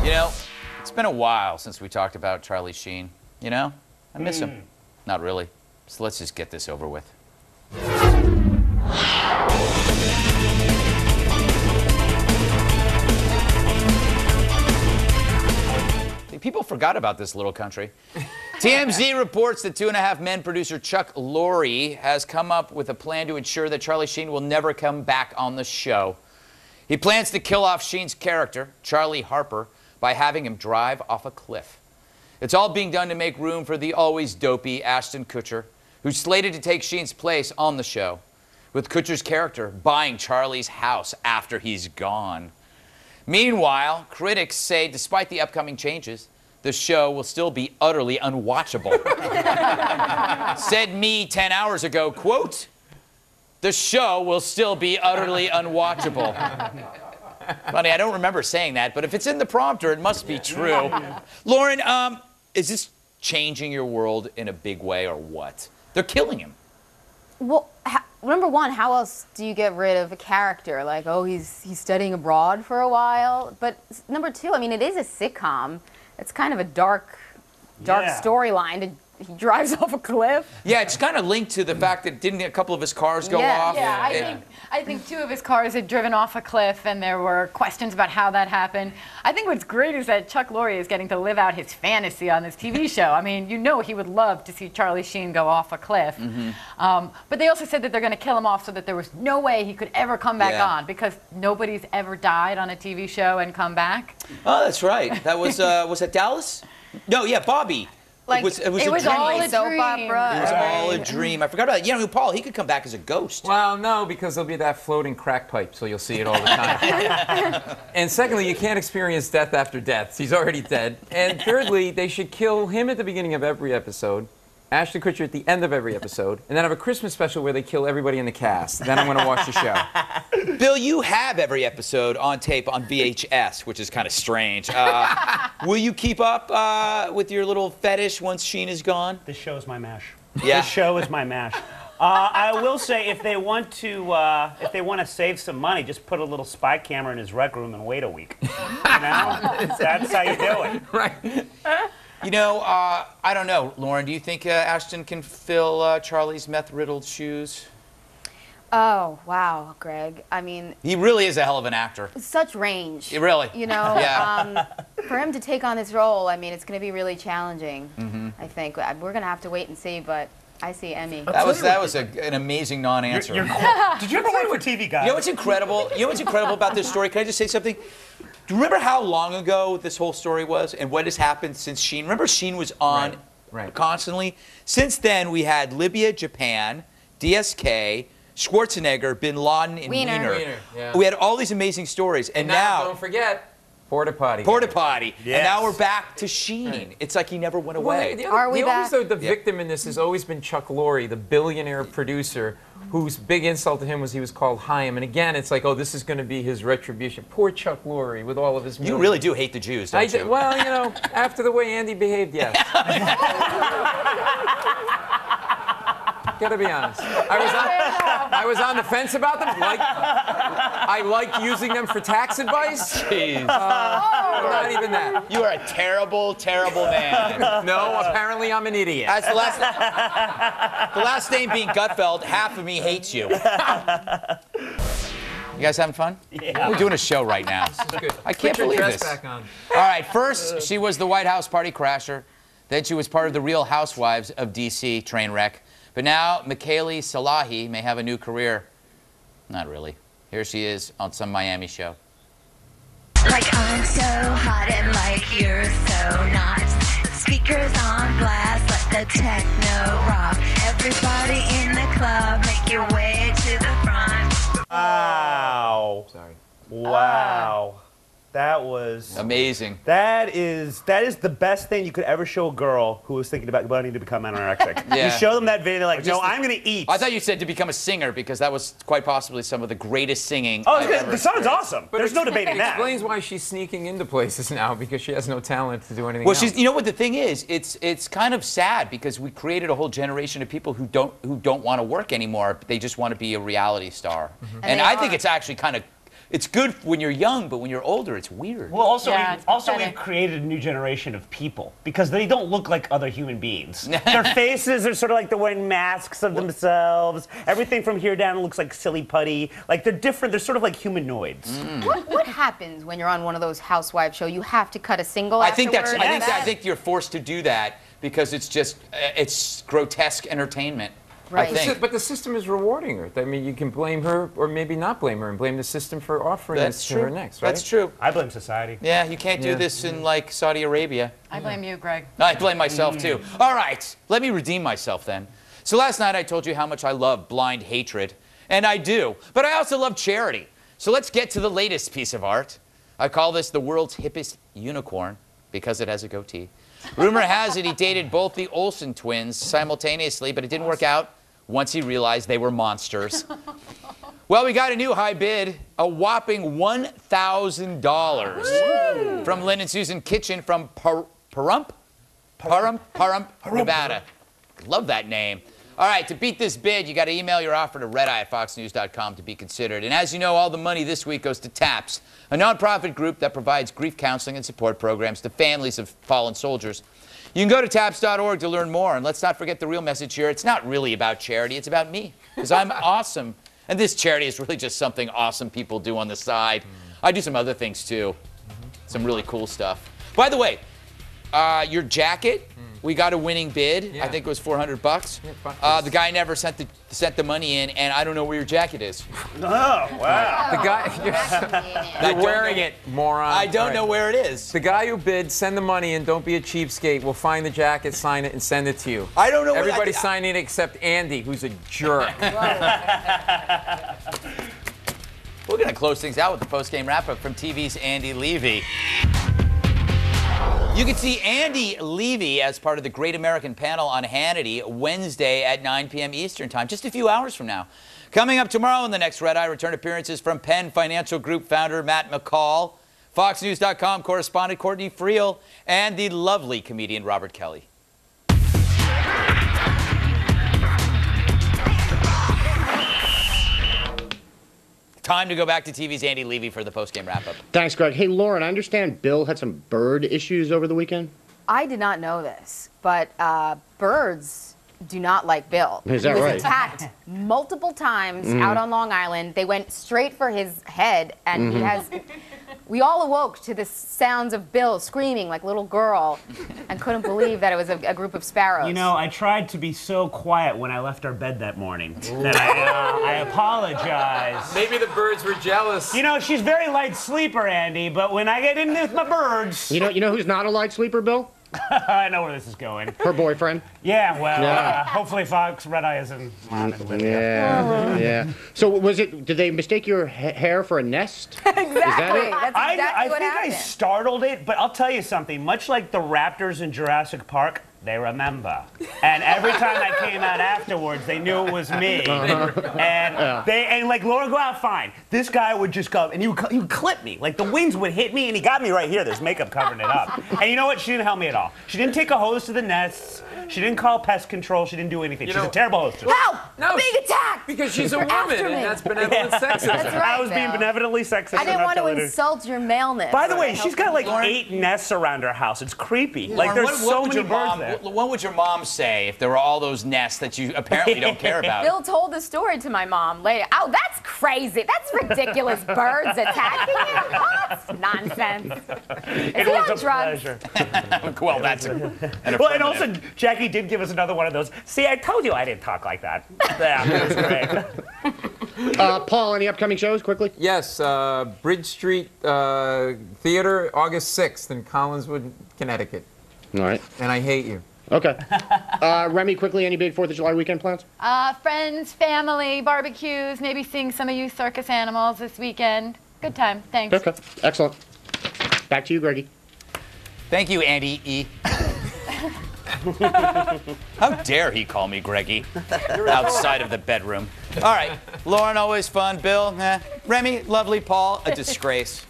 You know, it's been a while since we talked about Charlie Sheen. You know, I miss him. Not really. So let's just get this over with. People forgot about this little country. TMZ reports that Two and a Half Men producer Chuck Lorre has come up with a plan to ensure that Charlie Sheen will never come back on the show. He plans to kill off Sheen's character, Charlie Harper, by having him drive off a cliff. It's all being done to make room for the always dopey Ashton Kutcher, who's slated to take Sheen's place on the show, with Kutcher's character buying Charlie's house after he's gone. Meanwhile, critics say despite the upcoming changes, the show will still be utterly unwatchable. Said me 10 hours ago, quote, "The show will still be utterly unwatchable." Funny, I don't remember saying that, but if it's in the prompter, it must be true. Lauren, is this changing your world in a big way or what? They're killing him. Well, number one, how else do you get rid of a character? Like, oh, he's studying abroad for a while. But number two, I mean, it is a sitcom. It's kind of a dark storyline. He drives off a cliff. Yeah, it's kind of linked to the fact that didn't a couple of his cars go off? Yeah, I think two of his cars had driven off a cliff, and there were questions about how that happened. I think what's great is that Chuck Lorre is getting to live out his fantasy on this TV show. I mean, you know he would love to see Charlie Sheen go off a cliff. But they also said that they're going to kill him off so that there was no way he could ever come back on, because nobody's ever died on a TV show and come back. Oh, that's right. That was that Dallas? No, yeah, Bobby. Like, it was all a soap opera. It was all a dream. I forgot about that. You know, Paul, he could come back as a ghost. Well, no, because there'll be that floating crack pipe, so you'll see it all the time. And secondly, you can't experience death after death. He's already dead. And thirdly, they should kill him at the beginning of every episode, Ashton Kutcher at the end of every episode, and then have a Christmas special where they kill everybody in the cast. Then I'm going to watch the show. Bill, you have every episode on tape on VHS, which is kind of strange. Will you keep up with your little fetish once Sheen is gone? This show is my mash. Yeah. This show is my mash. I will say, if they want to save some money, just put a little spy camera in his rec room and wait a week. You know, that's how you do it. Right. You know, I don't know, Lauren. Do you think Ashton can fill Charlie's meth-riddled shoes? Oh, wow, Greg. I mean... He really is a hell of an actor. Such range. Really? You know, for him to take on this role, I mean, it's going to be really challenging, I think. We're going to have to wait and see, but I see Emmy. That was an amazing non-answer. Did you ever work for TV Guide? You know what's incredible? You know what's incredible about this story? Can I just say something? Do you remember how long ago this whole story was and what has happened since Sheen? Remember Sheen was on constantly? Since then, we had Libya, Japan, DSK, Schwarzenegger, Bin Laden, and Wiener. Yeah. We had all these amazing stories. And now don't forget, Porta Potty. Porta Potty. Yes. And now we're back to Sheen. It's like he never went away. Are we back? The victim in this has always been Chuck Lorre, the billionaire producer, whose big insult to him was he was called Chaim. And again, it's like, oh, this is going to be his retribution. Poor Chuck Lorre with all of his millions. You really do hate the Jews, don't you? Well, you know, after the way Andy behaved, yes. Gotta be honest. I was on the fence about them. I like using them for tax advice. Jeez. Not even that. You are a terrible, terrible man. No, apparently I'm an idiot. That's the last name being Gutfeld, half of me hates you. You guys having fun? Yeah. We're doing a show right now. This is good. I can't Put your believe dress this. back on. All right, first she was the White House party crasher. Then she was part of the Real Housewives of D.C. train wreck. But now Michaeli Salahi may have a new career. Not really. Here she is on some Miami show. Like I'm so hot and like you're so not. Speakers on blast, let the techno rock. Everybody in the club, make your way to the front. Wow. Sorry. Wow. That was amazing. That is the best thing you could ever show a girl who was thinking about wanting to become anorexic. Yeah. You show them that video, they're like, no, I'm going to eat. I thought you said to become a singer, because that was quite possibly some of the greatest singing. Oh, I've ever the song's experienced. awesome. There's no debating It that. explains why she's sneaking into places now, because she has no talent to do anything Well, else. you know what the thing is? It's kind of sad, because we created a whole generation of people who don't want to work anymore. They just want to be a reality star. And I think it's actually kind of it's good when you're young, but when you're older, it's weird. Well, also, Yeah, it's we've pathetic. created a new generation of people because they don't look like other human beings. Their faces are sort of like they're wearing masks of themselves. Everything from here down looks like silly putty. Like they're different. They're sort of like humanoids. What happens when you're on one of those housewives shows? You have to cut a single I think afterward? I think you're forced to do that because it's just it's grotesque entertainment. Right. I think. But the system is rewarding her. I mean, you can blame her or maybe not blame her and blame the system for offering That's this true. to her next, right? That's true. I blame society. Yeah, you can't do Yeah. this in like Saudi Arabia. I blame you, Greg. I blame myself too. All right, let me redeem myself then. So last night I told you how much I love blind hatred, and I do, but I also love charity. So let's get to the latest piece of art. I call this the world's hippest unicorn because it has a goatee. Rumor has it he dated both the Olsen twins simultaneously, but it didn't work out once he realized they were monsters. Well, we got a new high bid, a whopping $1,000 from Lynn and Susan Kitchen from Pahrump, Nevada. Love that name. All right, to beat this bid, you got to email your offer to redeye@foxnews.com to be considered. And as you know, all the money this week goes to TAPS, a nonprofit group that provides grief counseling and support programs to families of fallen soldiers. You can go to taps.org to learn more. And let's not forget the real message here. It's not really about charity. It's about me, because I'm awesome. And this charity is really just something awesome people do on the side. I do some other things, too. Some really cool stuff. By the way, your jacket, we got a winning bid. Yeah. I think it was $400. Yeah, the guy never sent the money in, and I don't know where your jacket is. Oh, wow. The guy, you're wearing it, moron. I don't All right. know where it is. The guy who bid, send the money in. Don't be a cheapskate. We'll find the jacket, sign it, and send it to you. I don't know where Everybody signing it except Andy, who's a jerk. We're going to close things out with the post-game wrap-up from TV's Andy Levy. You can see Andy Levy as part of the Great American Panel on Hannity Wednesday at 9 p.m. Eastern Time, just a few hours from now. Coming up tomorrow in the next Red Eye, return appearances from Penn Financial Group founder Matt McCall, FoxNews.com correspondent Courtney Friel, and the lovely comedian Robert Kelly. Time to go back to TV's Andy Levy for the post-game wrap-up. Thanks, Greg. Hey, Lauren, I understand Bill had some bird issues over the weekend. I did not know this, but birds do not like Bill. Is that he was right? attacked multiple times out on Long Island. They went straight for his head, and he has. We all awoke to the sounds of Bill screaming like a little girl, and couldn't believe that it was a group of sparrows. You know, I tried to be so quiet when I left our bed that morning that I apologize. Maybe the birds were jealous. You know, she's very light sleeper, Andy, but when I get in with my birds, You know who's not a light sleeper, Bill? I know where this is going. Her boyfriend. Yeah, well, Yeah. hopefully Fox Red Eye isn't on it with you. Yeah. So did they mistake your hair for a nest? exactly. Is that it? That's I exactly what think happened. I startled it, but I'll tell you something. Much like the raptors in Jurassic Park, they remember. And every time I came out afterwards, they knew it was me. And like Laura, go out fine. This guy would just come and he would clip me. Like the wings would hit me, and he got me right here. There's makeup covering it up. And you know what? She didn't help me at all. She didn't take a hose to the nests. She didn't call pest control. She didn't do anything. She's a terrible hostess. Help! No, Big attack! Because she's a woman, After and me. that's benevolent sexism. That's right, I was being Bill. benevolently sexist. I didn't and want to telling her. insult your maleness. By the or way, help she's got like you. 8 nests around her house. It's creepy. Like Lauren, there's so would many your birds mom, there. What would your mom say if there were all those nests that you apparently don't care about? Bill told the story to my mom later. Oh, that's crazy. That's ridiculous. Birds attacking you? Oh, that's nonsense. Is It he was on a drugs? pleasure. Well, that's an Well, and affirmative. also, Jackie did give us another one of those. See, I told you I didn't talk like that. Yeah, that was great. Paul, any upcoming shows, quickly? Yes, Bridge Street Theater, August 6th in Collinswood, Connecticut. All right. And I hate you. Okay. Remy, quickly, any big 4th of July weekend plans? Friends, family, barbecues, maybe seeing some of you circus animals this weekend. Good time. Thanks. Okay. Excellent. Back to you, Greggy. Thank you, Andy E. How dare he call me Greggy outside of the bedroom? All right, Lauren, always fun. Bill, Remy, lovely. Paul, a disgrace.